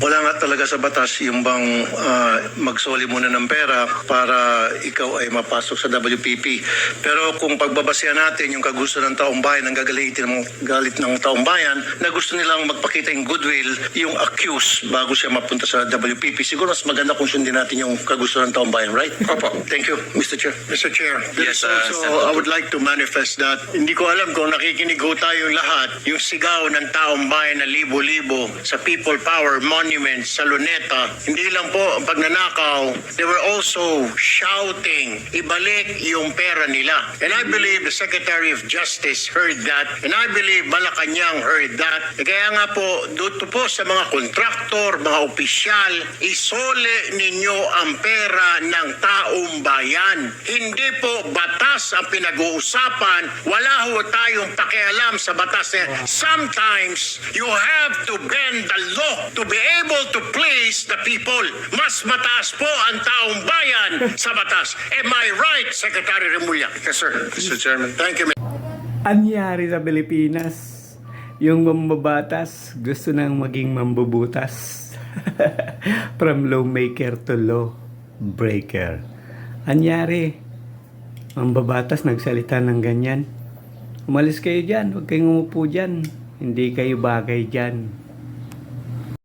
Wala nga talaga sa batas yung bang magsoli muna ng pera para ikaw ay mapasok sa WPP. Pero kung pagbabasehan natin yung kagusto ng taong bayan, ang galit ng taong bayan, na gusto nilang magpakita yung goodwill, yung accused bago siya mapunta sa WPP, siguro mas maganda kung sundin natin yung kagusto ng taong bayan, right? Opo. Thank you, Mr. Chair. Mr. Chair, Yes, also, I would like to manifest that hindi ko alam kung nakikinig ho tayong lahat, yung sigaw ng taong bayan na libo-libo sa People Power Monument sa Luneta, hindi lang po ang pagnanakaw, they were also shouting, ibalik yung pera nila. And I believe the Secretary of Justice heard that, and I believe Malacanang heard that. Kaya nga po, dito po sa mga kontraktor, mga opisyal, isole ninyo ang pera ng taong bayan. Hindi po batas ang pinag-uusapan. Wala ho tayong pakialam sa batas. Sometimes, you have to bend the law to be able to please the people. Mas mataas po ang taong bayan sa batas. Am I right, Secretary Remulla? Yes, sir. Mr. Chairman. Thank you, Anyari sa Pilipinas, yung mambabatas gusto nang maging mambubutas. From lawmaker to law breaker. Anyari, mambabatas nagsalita ng ganyan. Umalis kayo dyan, huwag kayong umupo dyan. Hindi kayo bagay dyan.